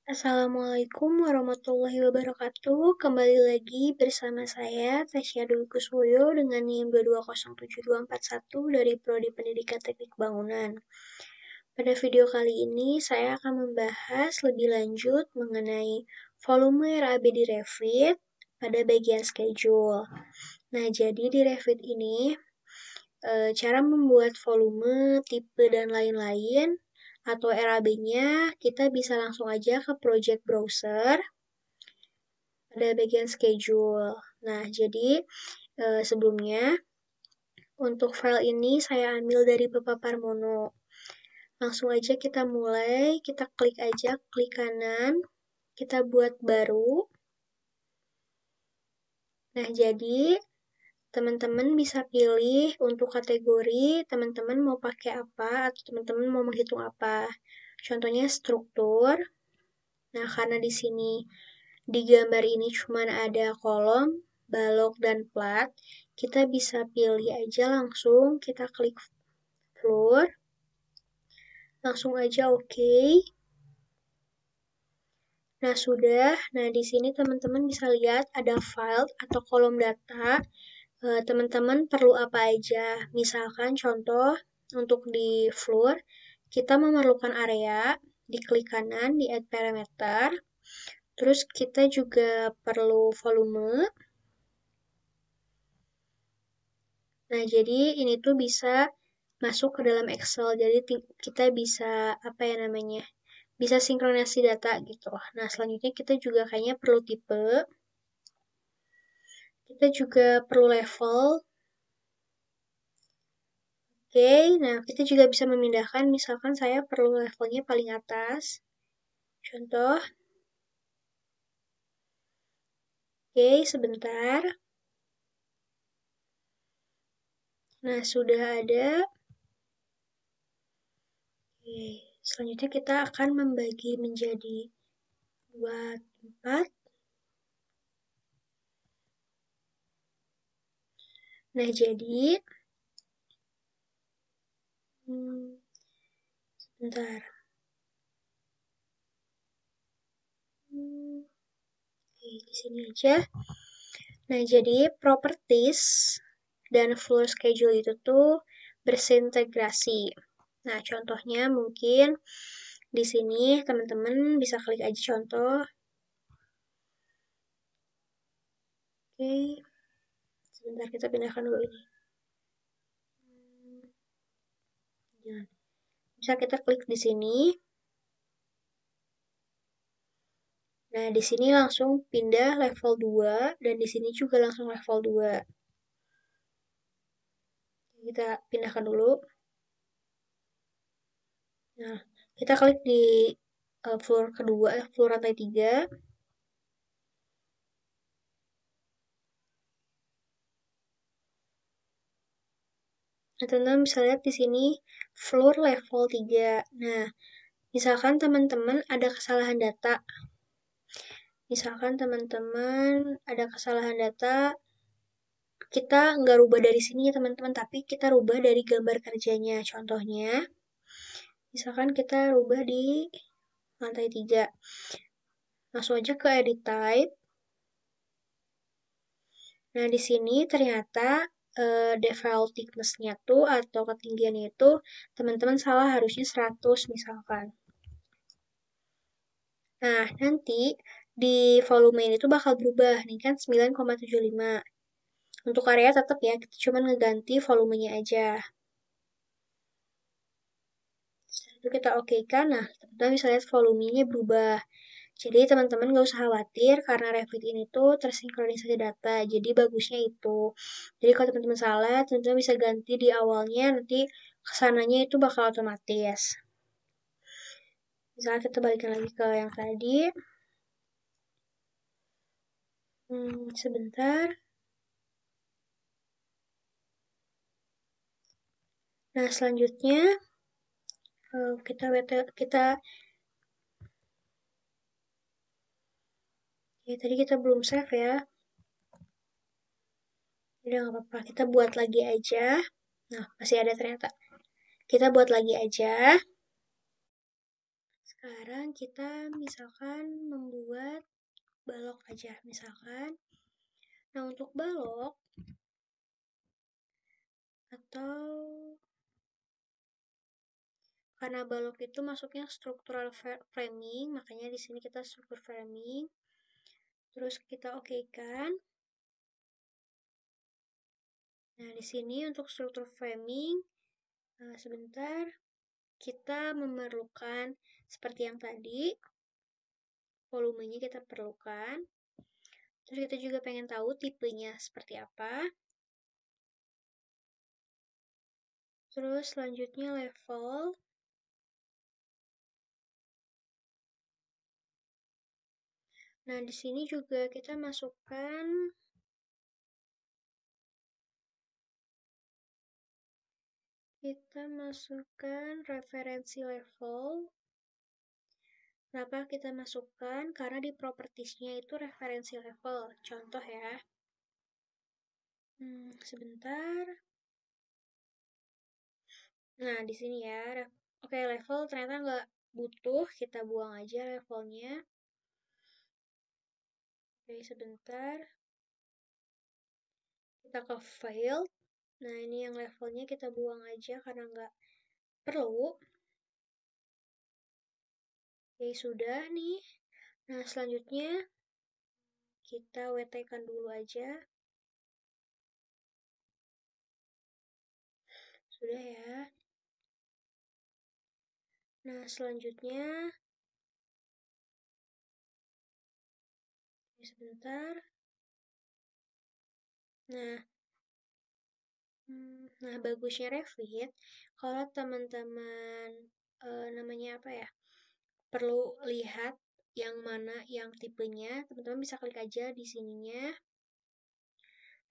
Assalamualaikum warahmatullahi wabarakatuh. Kembali lagi bersama saya, Tasya Dwi Kuswoyo, dengan NIM 2207241 dari Prodi Pendidikan Teknik Bangunan. Pada video kali ini, saya akan membahas lebih lanjut mengenai volume RAB di Revit pada bagian schedule. Nah, jadi di Revit ini, cara membuat volume, tipe, dan lain-lain, atau RAB-nya, kita bisa langsung aja ke project browser pada bagian schedule. Nah, jadi sebelumnya, untuk file ini saya ambil dari Pepapar Mono. Langsung aja kita mulai, kita klik aja, klik kanan, kita buat baru. Nah, jadi teman-teman bisa pilih untuk kategori, teman-teman mau pakai apa, atau teman-teman mau menghitung apa. Contohnya struktur. Nah, karena di sini di gambar ini cuma ada kolom, balok, dan plat, kita bisa pilih aja langsung, kita klik floor, langsung aja oke. Nah, sudah. Nah, di sini teman-teman bisa lihat ada file atau kolom data. Teman-teman perlu apa aja. Misalkan contoh untuk di floor, kita memerlukan area, diklik kanan, di add parameter. Terus kita juga perlu volume. Nah, jadi ini tuh bisa masuk ke dalam Excel. Jadi kita bisa, apa ya namanya, bisa sinkronasi data gitu. Nah, selanjutnya kita juga kayaknya perlu tipe. Kita juga perlu level. Oke, nah kita juga bisa memindahkan, misalkan saya perlu levelnya paling atas. Contoh. Oke, sebentar. Nah, sudah ada. Oke, selanjutnya kita akan membagi menjadi 2 tempat. Nah, jadi sebentar. Oke, di sini aja. Nah, jadi properties dan floor schedule itu tuh bersintegrasi. Nah, contohnya mungkin di sini teman-teman bisa klik aja contoh. Oke, sebentar kita pindahkan dulu ini. Bisa kita klik di sini. Nah, di sini langsung pindah level 2 dan di sini juga langsung level 2. Kita pindahkan dulu. Nah, kita klik di floor kedua, floor lantai 3. Nah, teman-teman bisa lihat di sini floor level 3. Nah, misalkan teman-teman ada kesalahan data. Misalkan teman-teman ada kesalahan data, kita nggak rubah dari sini ya teman-teman, tapi kita rubah dari gambar kerjanya. Contohnya, misalkan kita rubah di lantai 3. Langsung aja ke edit type. Nah, di sini ternyata default thickness-nya tuh atau ketinggiannya itu teman-teman salah, harusnya 100 misalkan. Nah, nanti di volume ini tuh bakal berubah. Nih kan 9,75. Untuk area tetap ya, kita cuma ngeganti volumenya aja. Setelah itu kita oke-kan, nah teman-teman bisa lihat volumenya berubah. Jadi teman-teman gak usah khawatir karena Revit ini tuh tersinkronisasi data. Jadi bagusnya itu. Jadi kalau teman-teman salah, teman-teman bisa ganti di awalnya, nanti kesananya itu bakal otomatis. Misalnya kita balikan lagi ke yang tadi. Sebentar. Nah, selanjutnya kita ya tadi kita belum save ya. Udah nggak apa-apa, kita buat lagi aja. Nah, masih ada ternyata. Kita buat lagi aja. Sekarang kita misalkan membuat balok aja, misalkan. Nah, untuk balok atau karena balok itu masuknya struktural framing, makanya di sini kita struktur framing. Terus kita okekan. Nah, di sini untuk struktur framing, sebentar, kita memerlukan seperti yang tadi, volumenya kita perlukan. Terus kita juga pengen tahu tipenya seperti apa. Terus selanjutnya level. Nah, di sini juga kita masukkan referensi level. Kenapa kita masukkan? Karena di propertiesnya itu referensi level. Contoh ya. Sebentar. Nah, di sini ya. Oke, level ternyata nggak butuh. Kita buang aja levelnya. Oke, sebentar. Kita ke file. Nah, ini yang levelnya kita buang aja karena nggak perlu. Oke, sudah nih. Nah, selanjutnya kita WT-kan dulu aja. Sudah ya. Nah, selanjutnya sebentar. Nah, bagusnya Revit kalau teman-teman namanya apa ya? Perlu lihat yang mana yang tipenya, teman-teman bisa klik aja di sininya.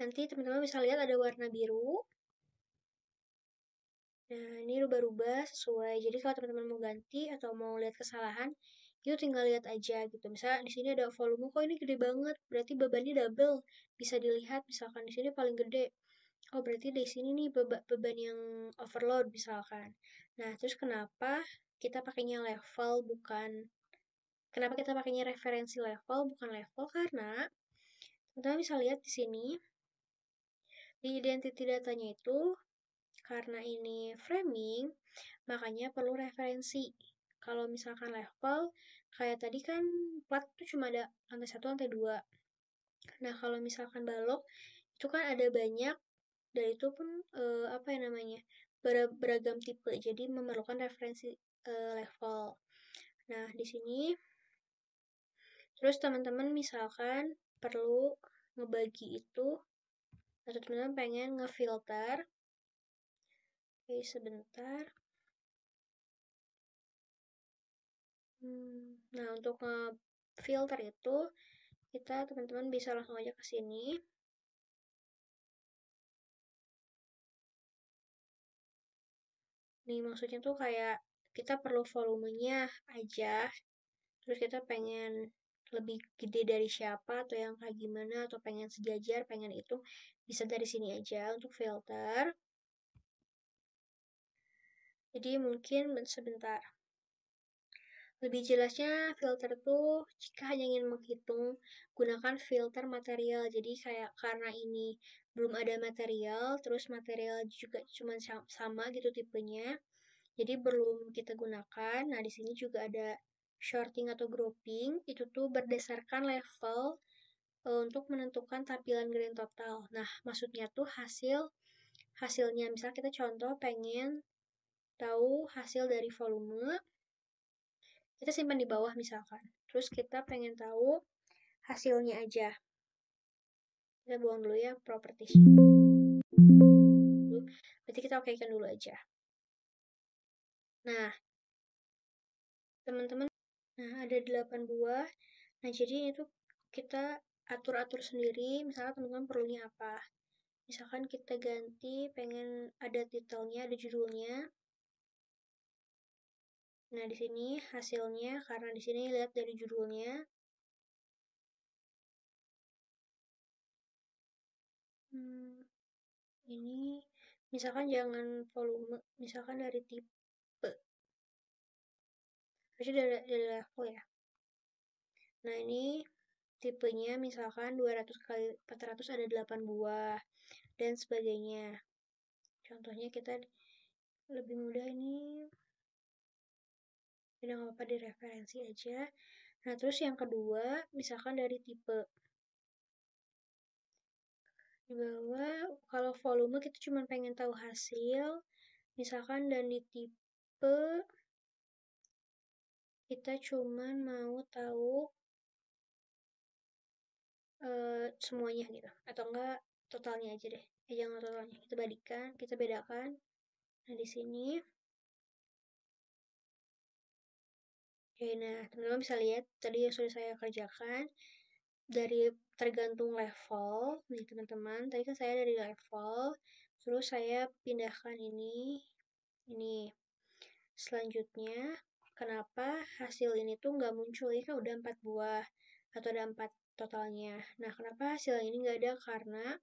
Nanti teman-teman bisa lihat ada warna biru. Nah, ini rubah-rubah sesuai. Jadi kalau teman-teman mau ganti atau mau lihat kesalahan, itu tinggal lihat aja gitu. Misalnya di sini ada volume, kok ini gede banget, berarti bebannya double. Bisa dilihat, misalkan di sini paling gede. Oh, berarti di sini nih beban yang overload misalkan. Nah, terus kita pakainya level bukan kenapa kita pakainya referensi level bukan level? Karena teman-teman bisa lihat di sini di identity datanya itu karena ini framing, makanya perlu referensi. Kalau misalkan level, kayak tadi kan plat itu cuma ada lantai 1, lantai 2. Nah, kalau misalkan balok, itu kan ada banyak, dan itu pun, apa ya namanya, beragam tipe, jadi memerlukan referensi level. Nah, di sini, terus teman-teman misalkan perlu ngebagi itu, atau teman-teman pengen ngefilter, oke sebentar. Nah, untuk filter itu, teman-teman bisa langsung aja ke sini. Nih, maksudnya tuh kayak kita perlu volumenya aja, terus kita pengen lebih gede dari siapa, atau yang kayak gimana, atau pengen sejajar, pengen itu, bisa dari sini aja untuk filter. Jadi mungkin sebentar. Lebih jelasnya, filter tuh jika hanya ingin menghitung, gunakan filter material. Jadi kayak karena ini belum ada material, terus material juga cuma sama gitu tipenya. Jadi belum kita gunakan. Nah, di sini juga ada shorting atau grouping. Itu tuh berdasarkan level untuk menentukan tampilan grain total. Nah, maksudnya tuh hasilnya. Misal kita contoh pengen tahu hasil dari volume, kita simpan di bawah misalkan. Terus kita pengen tahu hasilnya aja. Kita buang dulu ya properties. Berarti kita okekan dulu aja. Nah, teman-teman, ada 8 buah. Nah, jadi ini tuh kita atur-atur sendiri, misalnya teman-teman perlunya apa. Misalkan kita ganti, pengen ada titelnya, ada judulnya. Nah, di sini hasilnya, karena di sini lihat dari judulnya. Ini misalkan jangan volume, misalkan dari tipe. Harusnya dari level ya. Nah, ini tipenya misalkan 200 kali 400 ada 8 buah dan sebagainya. Contohnya kita lebih mudah ini, udah nggak apa-apa di referensi aja. Nah, terus yang kedua, misalkan dari tipe. Di bawah, kalau volume kita cuma pengen tahu hasil, misalkan dan di tipe kita cuma mau tahu semuanya gitu, atau enggak totalnya aja deh. Jangan totalnya, kita bedakan. Nah, di sini, oke, nah teman-teman bisa lihat tadi yang sudah saya kerjakan dari tergantung level nih teman-teman. Tadi kan saya dari level, terus saya pindahkan ini. Selanjutnya, kenapa hasil ini tuh nggak muncul? Ini kan udah 4 buah, atau ada 4 totalnya. Nah, kenapa hasil ini nggak ada? Karena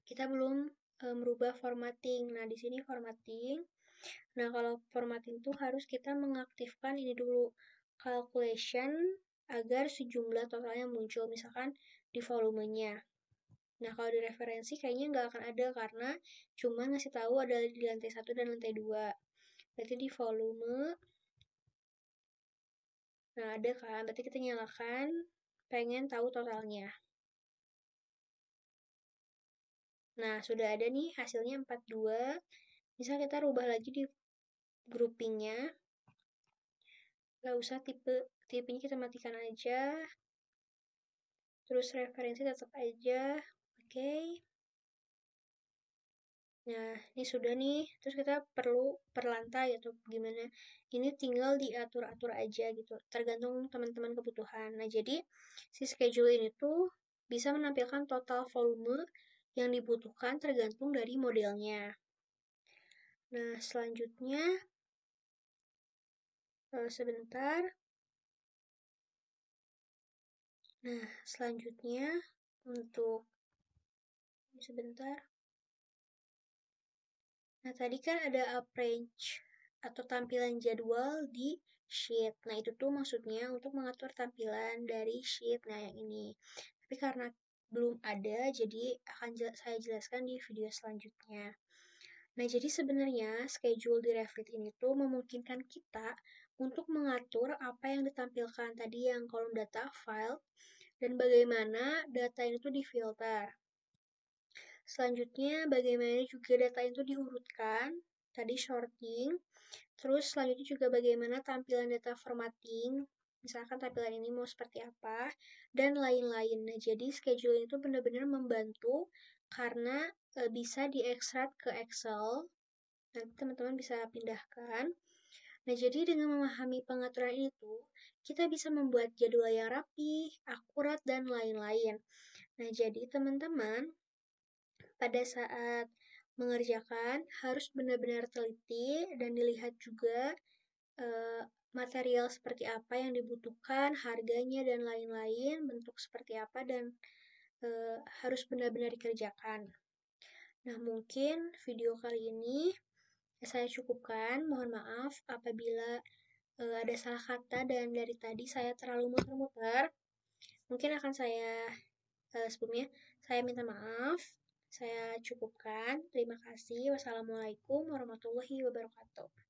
kita belum merubah formatting. Nah, di sini formatting. Nah, kalau formatting tuh harus kita mengaktifkan ini dulu, calculation, agar sejumlah totalnya muncul, misalkan di volumenya. Nah, kalau di referensi kayaknya nggak akan ada karena cuma ngasih tahu ada di lantai 1 dan lantai 2. Berarti di volume, nah ada kan, berarti kita nyalakan, pengen tahu totalnya. Nah, sudah ada nih hasilnya 42. Bisa kita rubah lagi di groupingnya. Gak usah tipenya kita matikan aja. Terus referensi tetap aja. Oke. Nah, ini sudah nih. Terus kita perlu per lantai atau gimana. Ini tinggal diatur-atur aja gitu. Tergantung teman-teman kebutuhan. Nah, jadi si schedule ini tuh bisa menampilkan total volume yang dibutuhkan tergantung dari modelnya. Nah, selanjutnya, sebentar. Nah, selanjutnya untuk sebentar. Nah, tadi kan ada arrange atau tampilan jadwal di sheet. Nah, itu tuh maksudnya untuk mengatur tampilan dari sheet. Nah, yang ini. Tapi karena belum ada, jadi akan saya jelaskan di video selanjutnya. Nah, jadi sebenarnya schedule di Revit ini tuh memungkinkan kita untuk mengatur apa yang ditampilkan tadi yang kolom data file dan bagaimana data itu difilter. Selanjutnya, bagaimana juga data itu diurutkan, tadi sorting, terus selanjutnya juga bagaimana tampilan data formatting, misalkan tampilan ini mau seperti apa, dan lain-lain. Nah, jadi schedule itu benar-benar membantu karena bisa diekstrak ke Excel, nanti teman-teman bisa pindahkan. Nah, jadi dengan memahami pengaturan itu, kita bisa membuat jadwal yang rapi, akurat, dan lain-lain. Nah, jadi teman-teman pada saat mengerjakan harus benar-benar teliti dan dilihat juga eh, material seperti apa yang dibutuhkan, harganya dan lain-lain, bentuk seperti apa dan harus benar-benar dikerjakan. Nah, mungkin video kali ini saya cukupkan. Mohon maaf apabila ada salah kata dan dari tadi saya terlalu muter-muter. Mungkin akan saya sebelumnya saya minta maaf. Saya cukupkan. Terima kasih. Wassalamualaikum warahmatullahi wabarakatuh.